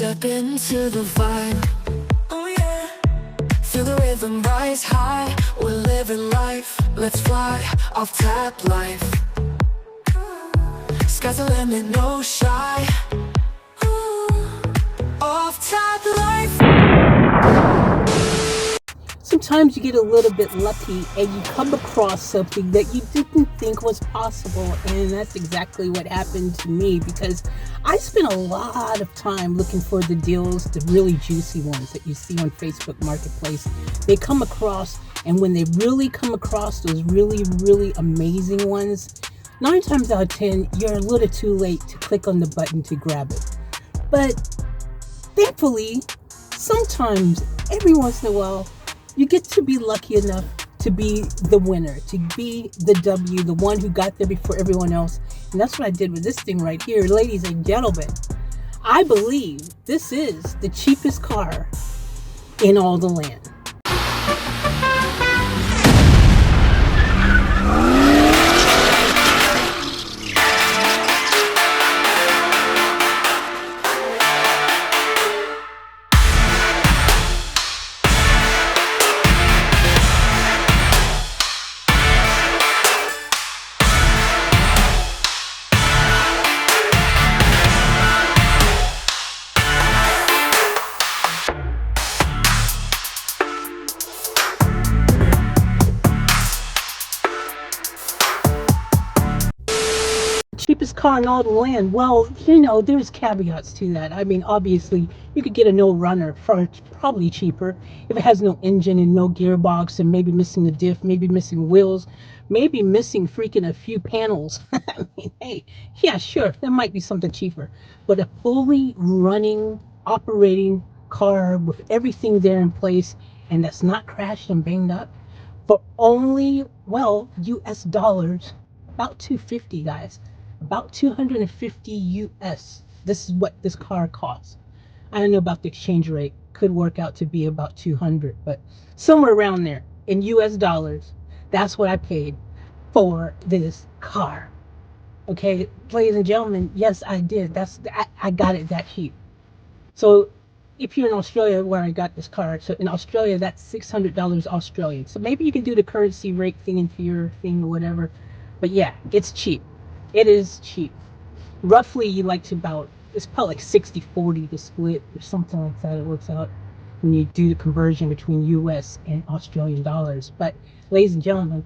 Step into the vibe, oh yeah. Feel the rhythm rise high. We're living life, let's fly off tap life. Sky's the limit, no shy. Off tap life. Sometimes you get a little bit lucky and you come across something that you didn't think was possible, and that's exactly what happened to me, because I spent a lot of time looking for the deals, the really juicy ones that you see on Facebook Marketplace. They come across, and when they really come across those really amazing ones, 9 times out of 10 you're a little too late to click on the button to grab it. But thankfully, sometimes, every once in a while, you get to be lucky enough to be the winner, to be the W, the one who got there before everyone else. And that's what I did with this thing right here. Ladies and gentlemen, I believe this is the cheapest car in all the land. Cheapest car in all the land. Well, there's caveats to that. I mean, obviously, you could get a no runner for probably cheaper if it has no engine and no gearbox, and maybe missing a diff, maybe missing wheels, maybe missing freaking a few panels. I mean, hey, yeah, sure, there might be something cheaper. But a fully running, operating car with everything there in place and that's not crashed and banged up for only, well, US dollars, about 250, guys. About 250 US. This is what this car costs. I don't know about the exchange rate. Could work out to be about 200, but somewhere around there in US dollars. That's what I paid for this car. Okay, ladies and gentlemen, yes, I did. I got it that cheap. So if you're in Australia, where I got this car, so in Australia, that's $600 Australian. So maybe you can do the currency rate thing into your thing or whatever. But yeah, it's cheap. It is cheap. Roughly, you like to about, it's probably like 60-40 to split or something like that. It works out when you do the conversion between US and Australian dollars. But ladies and gentlemen,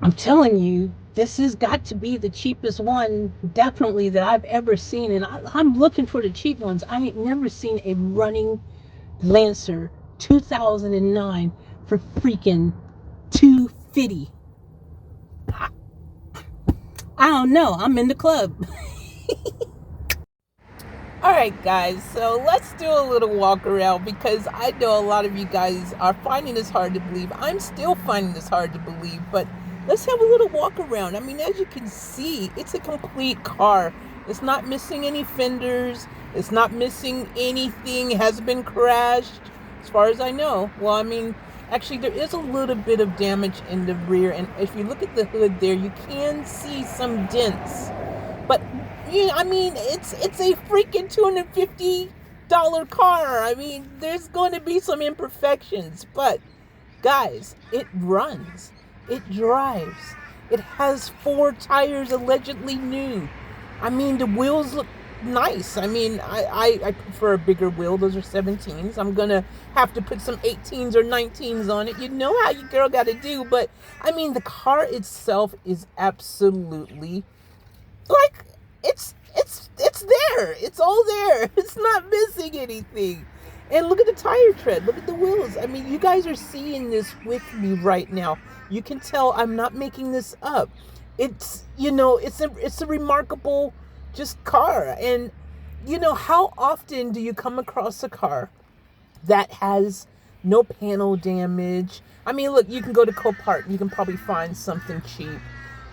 I'm telling you, this has got to be the cheapest one, definitely, that I've ever seen. And I'm looking for the cheap ones. I ain't never seen a running Lancer 2009 for freaking 250. I don't know. I'm in the club. All right, guys. So let's do a little walk around, because I know a lot of you guys are finding this hard to believe. I'm still finding this hard to believe, but let's have a little walk around. I mean, as you can see, it's a complete car. It's not missing any fenders. It's not missing anything. It hasn't been crashed, as far as I know. Well, I mean, actually, there is a little bit of damage in the rear, and if you look at the hood there, you can see some dents. But I mean, it's a freaking $250 car. I mean, there's going to be some imperfections, but guys, it runs, it drives, it has 4 tires allegedly new. I mean, the wheels look nice. I mean, I prefer a bigger wheel. Those are 17s. I'm gonna have to put some 18s or 19s on it. You know how your girl got to do. But I mean, the car itself is absolutely, like, it's there. It's all there. It's not missing anything. And look at the tire tread. Look at the wheels. I mean, you guys are seeing this with me right now. You can tell I'm not making this up. It's, it's a remarkable just car. And how often do you come across a car that has no panel damage? I mean, look, you can go to Copart and you can probably find something cheap,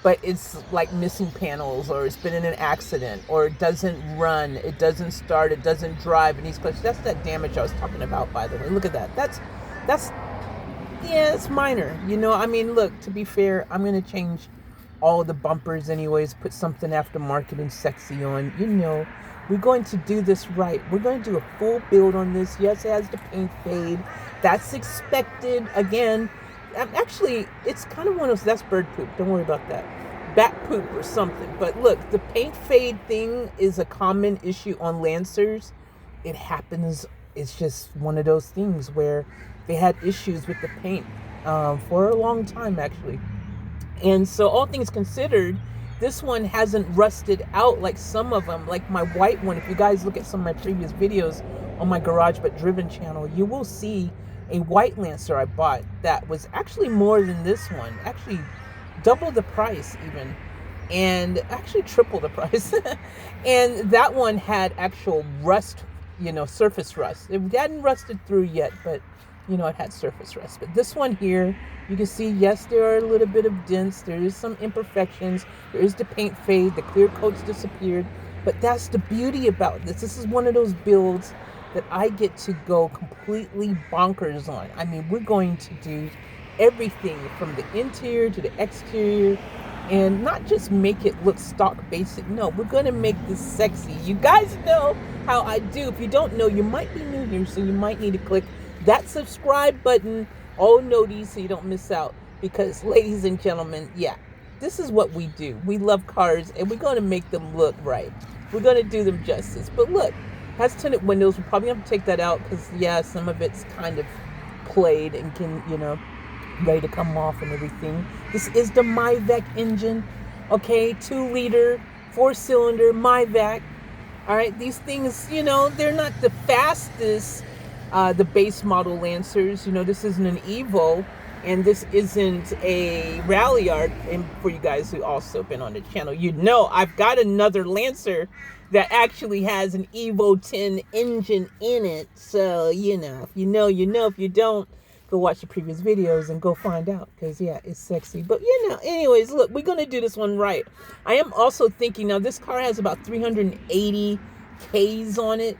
but it's like missing panels, or it's been in an accident, or it doesn't run, it doesn't start, it doesn't drive, and these questions. That's that damage I was talking about, by the way. Look at that. That's it's minor. I mean, look, to be fair, I'm going to change all the bumpers anyways, put something aftermarket and sexy on. We're going to do this right. We're going to do a full build on this. Yes, it has the paint fade. That's expected. Again, actually, it's kind of one of those, that's bird poop. Don't worry about that. Bat poop or something. But look, the paint fade thing is a common issue on Lancers. It happens. It's just one of those things where they had issues with the paint for a long time, actually. And so, all things considered, this one hasn't rusted out like some of them. Like my white one, if you guys look at some of my previous videos on my Garage But Driven channel, you will see a white Lancer I bought that was actually more than this one. Actually, double the price even. And actually triple the price. And that one had actual rust, surface rust. It hadn't rusted through yet, but it had surface rust. But this one here, you can see, yes, there are a little bit of dents. There is some imperfections. There is the paint fade. The clear coat's disappeared. But that's the beauty about this. This is one of those builds that I get to go completely bonkers on. I mean, we're going to do everything from the interior to the exterior, and not just make it look stock basic. No, we're going to make this sexy. You guys know how I do. If you don't know, you might be new here, so you might need to click that subscribe button, all noties, so you don't miss out. Because, ladies and gentlemen, yeah, this is what we do. We love cars, and we're going to make them look right. We're going to do them justice. But look, has tinted windows. We'll probably have to take that out because, yeah, some of it's kind of played and can, ready to come off and everything. This is the Myvac engine, okay, 2-liter, 4-cylinder Myvac. All right, these things, they're not the fastest, the base model Lancers. This isn't an Evo, and this isn't a Ralliart. And for you guys who also been on the channel, I've got another Lancer that actually has an Evo 10 engine in it. So, if you know, if you don't, go watch the previous videos and go find out, because yeah, it's sexy. But anyways, look, we're gonna do this one right. I am also thinking, now this car has about 380 Ks on it,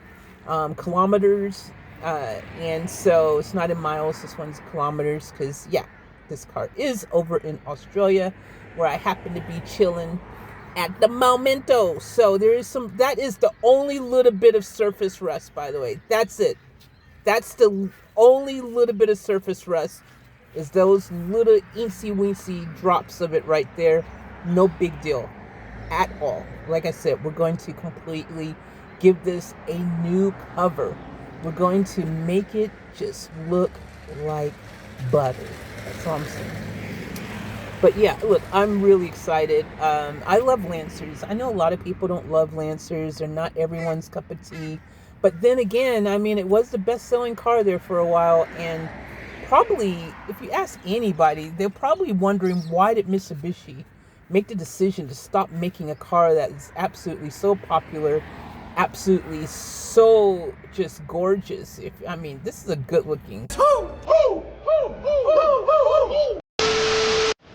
kilometers, and so it's not in miles, this one's kilometers, because yeah, this car is over in Australia, where I happen to be chilling at the momento. So that is the only little bit of surface rust, by the way. That's it. That's the only little bit of surface rust, is those little eensy-weensy drops of it right there. No big deal at all. Like I said, we're going to completely give this a new cover. We're going to make it just look like butter. That's all I'm saying. But yeah, look, I'm really excited. I love Lancers. I know a lot of people don't love Lancers. They're not everyone's cup of tea. But then again, I mean, it was the best-selling car there for a while, and probably, if you ask anybody, they're probably wondering, why did Mitsubishi make the decision to stop making a car that is absolutely so popular, absolutely so just gorgeous? This is a good-looking.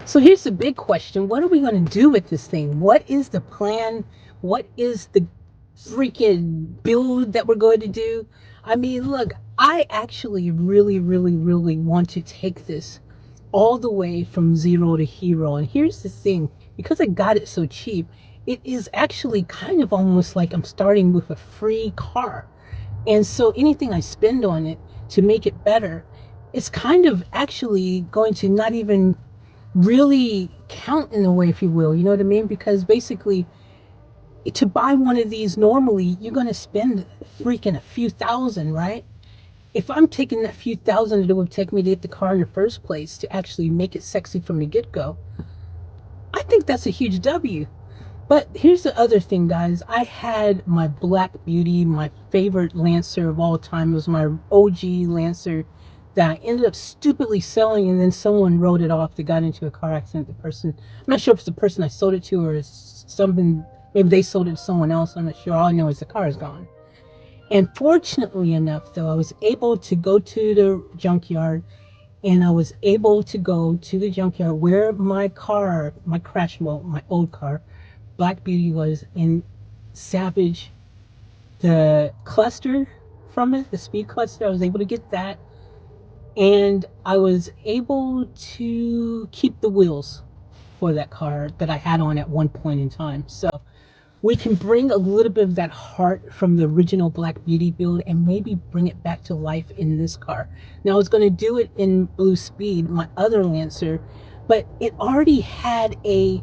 So here's the big question. What are we going to do with this thing? What is the plan? What is the freaking build that we're going to do? Look, I actually really, really, really want to take this all the way from zero to hero. And here's the thing, because I got it so cheap, it is actually kind of almost like I'm starting with a free car. And so anything I spend on it to make it better, it's kind of actually going to not even really count in a way, if you will. You know what I mean? Because basically, to buy one of these normally, you're going to spend freaking a few thousand, right? If I'm taking that few thousand that it would take me to get the car in the first place to actually make it sexy from the get-go, I think that's a huge W. But here's the other thing, guys. I had my Black Beauty, my favorite Lancer of all time. It was my OG Lancer that I ended up stupidly selling, and then someone wrote it off. They got into a car accident. The person, I'm not sure if it's the person I sold it to, or it's something, maybe they sold it to someone else. I'm not sure. All I know is the car is gone. And fortunately enough, though, I was able to go to the junkyard, and I was able to go to the junkyard where my car, my crash, well, my old car, Black Beauty, was, and salvage the cluster from it, the speed cluster. I was able to get that, and I was able to keep the wheels. for that car that I had on at one point in time. So we can bring a little bit of that heart from the original Black Beauty build and maybe bring it back to life in this car. Now I was going to do it in Blue Speed, my other Lancer, but it already had a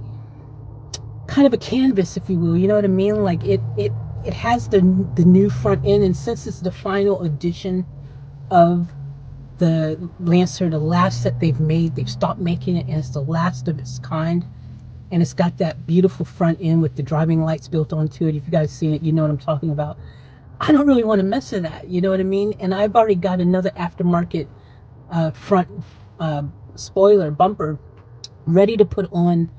kind of a canvas, if you will. You know what I mean? Like it has the new front end, and since it's the final edition of the Lancer, the last that they've made, they've stopped making it, and it's the last of its kind. And it's got that beautiful front end with the driving lights built onto it. If you guys seen it, you know what I'm talking about. I don't really want to mess with that, you know what I mean? And I've already got another aftermarket front spoiler bumper ready to put on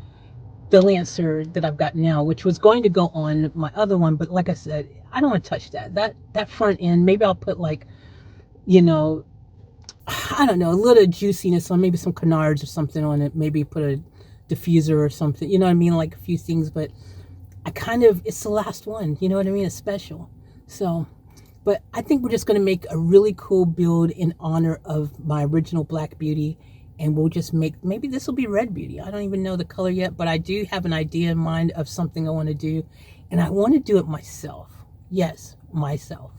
the Lancer that I've got now, which was going to go on my other one, but like I said, I don't want to touch that. That front end, maybe I'll put like, you know, I don't know, a little juiciness on, maybe some canards or something on it, maybe put a diffuser or something, you know what I mean, like a few things. But it's the last one, you know what I mean, it's special. So, but I think we're just going to make a really cool build in honor of my original Black Beauty, and we'll just maybe this will be Red Beauty. I don't even know the color yet, but I do have an idea in mind of something I want to do, and I want to do it myself. Yes, myself.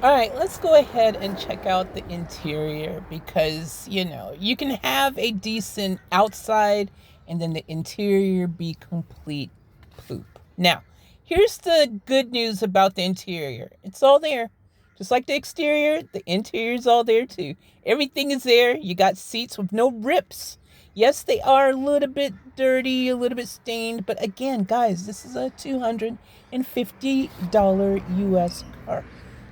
All right, let's go ahead and check out the interior, because, you know, you can have a decent outside and then the interior be complete poop. Now, here's the good news about the interior. It's all there. Just like the exterior, the interior is all there too. Everything is there. You got seats with no rips. Yes, they are a little bit dirty, a little bit stained, but again, guys, this is a $250 US car.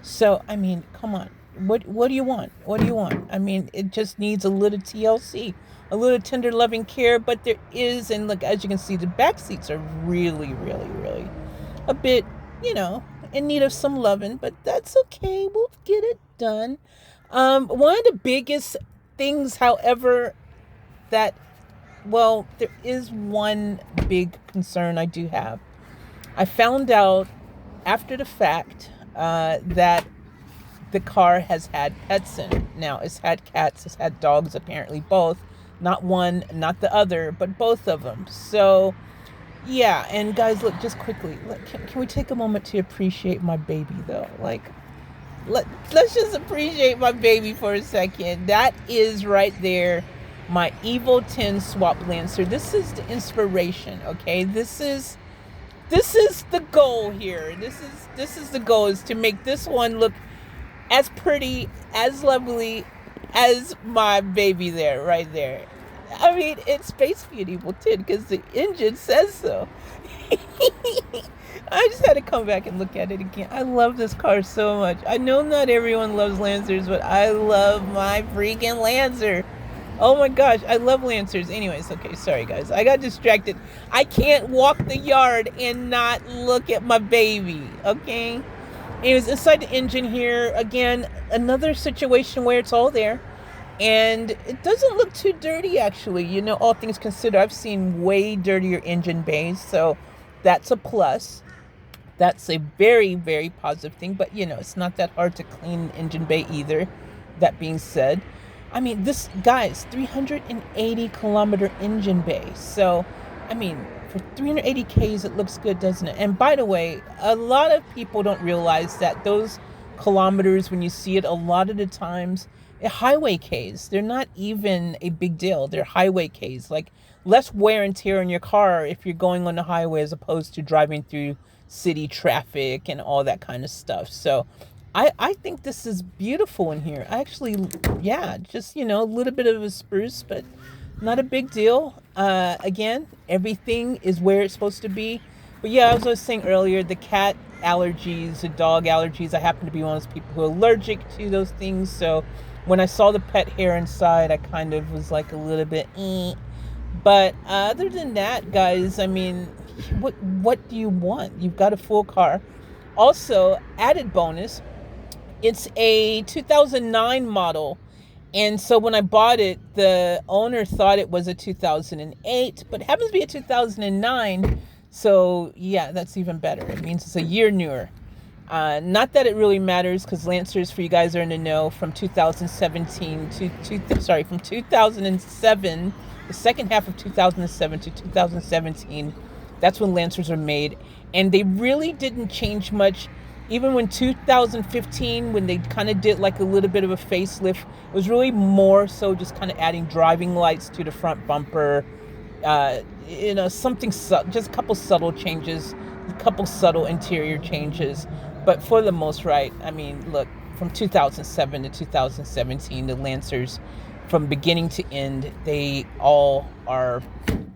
So, I mean, come on. What do you want? What do you want? I mean, it just needs a little TLC, a little tender loving care, but there is, and look, as you can see, the back seats are really, really, really a bit, you know, in need of some loving, but that's okay. We'll get it done. One of the biggest things, however, there is one big concern I do have. I found out after the fact that the car has had pets in it. Now, it's had cats, it's had dogs, apparently both. Not one, not the other, but both of them. So, yeah, and guys, look, just quickly, look, can we take a moment to appreciate my baby, though? Like, let's just appreciate my baby for a second. That is right there, my Evil 10 Swap Lancer. This is the inspiration, okay? This is the goal here. This is the goal, is to make this one look as pretty, as lovely as my baby there, right there. I mean, it's Space Beauty Evil 10 because the engine says so. I just had to come back and look at it again. I love this car so much. I know not everyone loves Lancers, but I love my freaking Lancer. Oh my gosh, I love Lancers. Anyways, okay, sorry guys. I got distracted. I can't walk the yard and not look at my baby, okay? Anyways, inside the engine here, again, another situation where it's all there. And it doesn't look too dirty, actually. You know, all things considered, I've seen way dirtier engine bays, so that's a plus. That's a very, very positive thing. But, you know, it's not that hard to clean an engine bay either. That being said, I mean, this, guys, 380 kilometer engine bay. So, I mean, for 380 Ks, it looks good, doesn't it? And by the way, a lot of people don't realize that those kilometers, when you see it, a lot of the times, highway Ks, they're not even a big deal. They're highway Ks, like less wear and tear on your car if you're going on the highway as opposed to driving through city traffic and all that kind of stuff. So I think this is beautiful in here. Actually, yeah, just, you know, a little bit of a spruce, but not a big deal. Again, everything is where it's supposed to be. But yeah, as I was saying earlier, the cat allergies, the dog allergies, I happen to be one of those people who are allergic to those things. So when I saw the pet hair inside, I kind of was like a little bit, But other than that, guys, I mean, what do you want? You've got a full car. Also, added bonus, it's a 2009 model. And so when I bought it, the owner thought it was a 2008, but it happens to be a 2009. So yeah, that's even better. It means it's a year newer. Not that it really matters, because Lancers, for you guys are in the know, from 2017 from 2007, the second half of 2007 to 2017, that's when Lancers are made. And they really didn't change much. Even when 2015, when they kind of did like a little bit of a facelift, it was really more so just kind of adding driving lights to the front bumper, something, just a couple subtle changes, a couple subtle interior changes. But for the most part, I mean, look, from 2007 to 2017, the Lancers, from beginning to end, they all are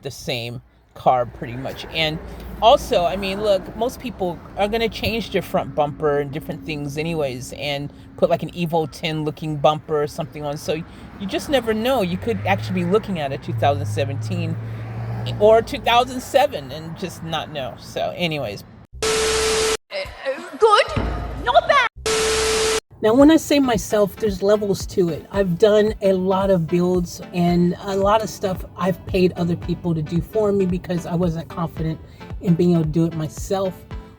the same car pretty much. And also, I mean, look, most people are going to change their front bumper and different things anyways, and put like an Evo 10 looking bumper or something on. So you just never know. You could actually be looking at a 2017 or 2007 and just not know. So anyways. Good, not bad. Now, when I say myself, there's levels to it. I've done a lot of builds and a lot of stuff I've paid other people to do for me because I wasn't confident in being able to do it myself,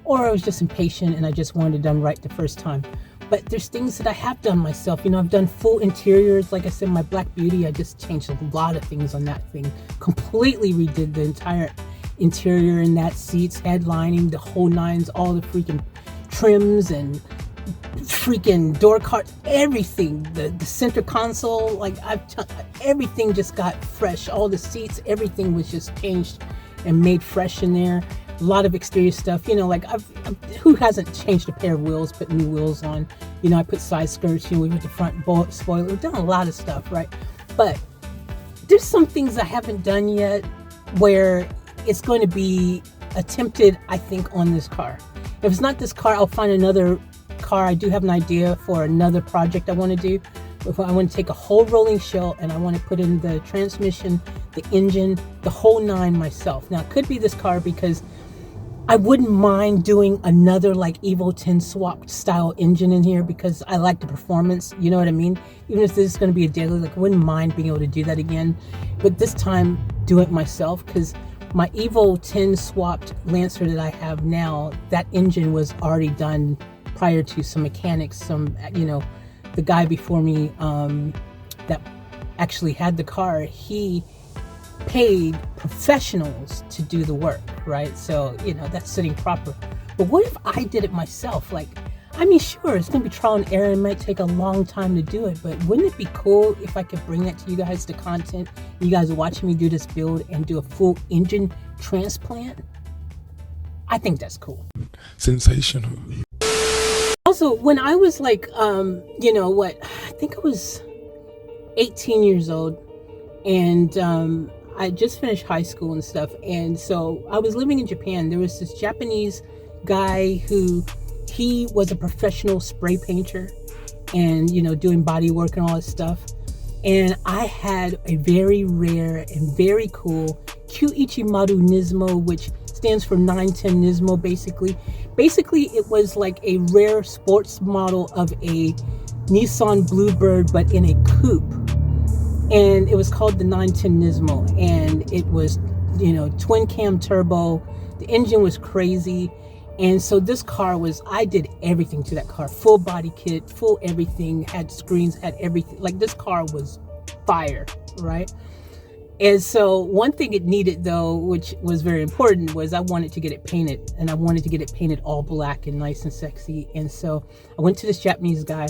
or I was just impatient and I just wanted it done right the first time. But there's things that I have done myself. I've done full interiors. Like I said, my Black Beauty, I just changed a lot of things on that thing. Completely redid the entire interior in that, seats, headlining, the whole nines, all the freaking trims and freaking door cards, everything, the center console, like everything just got fresh. All the seats, everything was just changed and made fresh in there. A lot of exterior stuff, who hasn't changed a pair of wheels, put new wheels on? I put side skirts, we went to front spoiler. We've done a lot of stuff, right? But there's some things I haven't done yet where it's going to be attempted, I think, on this car. If it's not this car, I'll find another car. I do have an idea for another project I want to do. I want to take a whole rolling shell and I want to put in the transmission, the engine, the whole nine myself. Now, it could be this car because I wouldn't mind doing another like Evo 10 swapped style engine in here because I like the performance. You know what I mean? Even if this is going to be a daily, I wouldn't mind being able to do that again. But this time, do it myself, because my Evo 10 swapped Lancer that I have now, that engine was already done prior to some mechanics, the guy before me that actually had the car, he paid professionals to do the work, right? So, that's sitting proper. But what if I did it myself? Sure, it's going to be trial and error. It might take a long time to do it, but wouldn't it be cool if I could bring that to you guys, the content? You guys are watching me do this build and do a full engine transplant? I think that's cool. Sensational. Also, when I was I think I was 18 years old, and I just finished high school and stuff, and so I was living in Japan. There was this Japanese guy who, he was a professional spray painter and, doing body work and all this stuff. And I had a very rare and very cool Q-Ichimaru Nismo, which stands for 910 Nismo, basically. Basically, it was like a rare sports model of a Nissan Bluebird, but in a coupe. And it was called the 910 Nismo. And it was, twin cam turbo. The engine was crazy. And so this car I did everything to that car. Full body kit, full everything, had screens, had everything. Like, this car was fire, right? And so one thing it needed, though, which was very important, was I wanted to get it painted. And I wanted to get it painted all black and nice and sexy. And so I went to this Japanese guy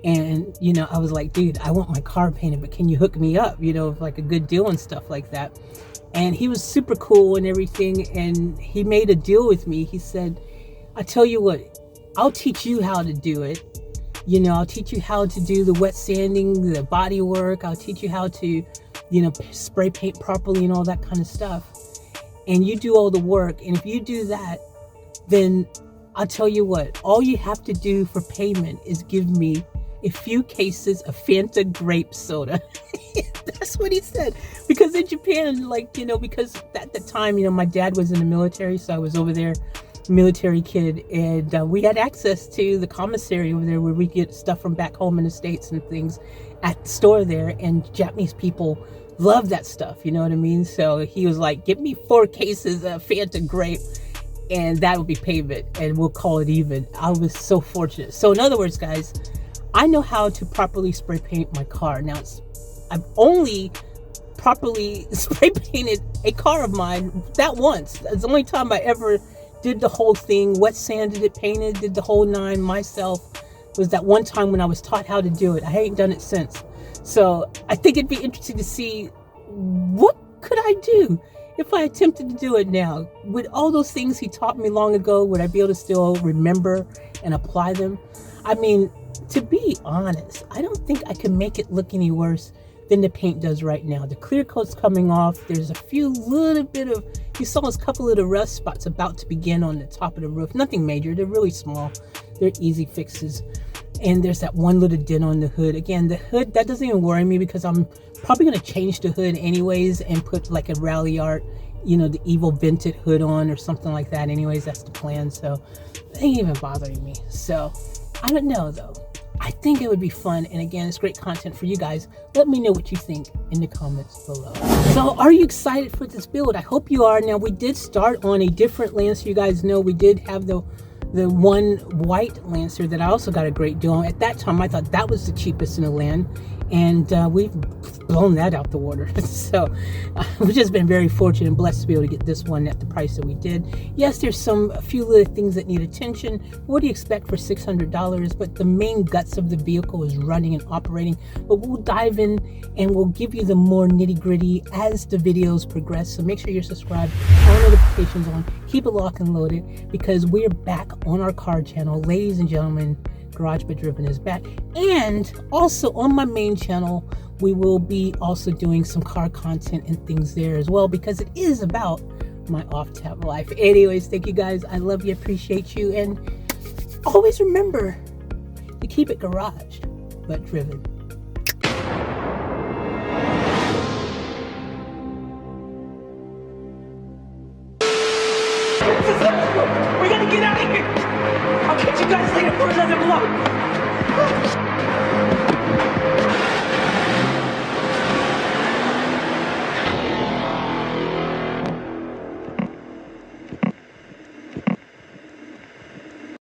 and, I was like, dude, I want my car painted, but can you hook me up, like a good deal and stuff like that. And he was super cool and everything. And he made a deal with me. He said, I tell you what, I'll teach you how to do it. I'll teach you how to do the wet sanding, the body work. I'll teach you how to, spray paint properly and all that kind of stuff. And you do all the work. And if you do that, then I'll tell you what, all you have to do for payment is give me a few cases of Fanta grape soda. That's what he said. Because in Japan, because at the time, my dad was in the military, so I was over there, military kid, and we had access to the commissary over there where we get stuff from back home in the States and things at the store there, and Japanese people love that stuff, you know what I mean? So he was like, give me 4 cases of Fanta grape. and that will be pavement, and we'll call it even. I was so fortunate. So in other words, guys, I know how to properly spray paint my car. Now, I've only properly spray painted a car of mine that once. It's the only time I ever did the whole thing, wet sanded it, painted, did the whole nine myself. Was that one time when I was taught how to do it. I ain't done it since. So I think it'd be interesting to see what could I do if I attempted to do it now. With all those things he taught me long ago, would I be able to still remember and apply them? I mean, to be honest, I don't think I can make it look any worse than the paint does right now. The clear coat's coming off. There's a few little bit of, you saw a couple of the rust spots about to begin on the top of the roof. Nothing major. They're really small. They're easy fixes. And there's that one little dent on the hood. Again, the hood, that doesn't even worry me because I'm probably going to change the hood anyways and put like a rally art, you know, the evil vented hood on or something like that. Anyways, that's the plan. So it ain't even bothering me. So I don't know though. I think it would be fun, and again, it's great content for you guys. Let me know what you think in the comments below. So are you excited for this build? I hope you are. Now, we did start on a different Lancer. You guys know we did have the one white Lancer that I also got a great deal on. At that time, I thought that was the cheapest in the land, and we've blown that out the water. So we've just been very fortunate and blessed to be able to get this one at the price that we did. Yes, there's a few little things that need attention. What do you expect for $600? But the main guts of the vehicle is running and operating. But we'll dive in and we'll give you the more nitty gritty as the videos progress. So make sure you're subscribed, all notifications on, keep it locked and loaded, because we're back on our car channel. Ladies and gentlemen, Garage But Driven is back. And also on my main channel, we will be also doing some car content and things there as well, because it is about my off-tap life. Anyways, thank you guys. I love you, appreciate you, and always remember to keep it garaged but driven. We gotta get out of here! I'll catch you guys later for another vlog!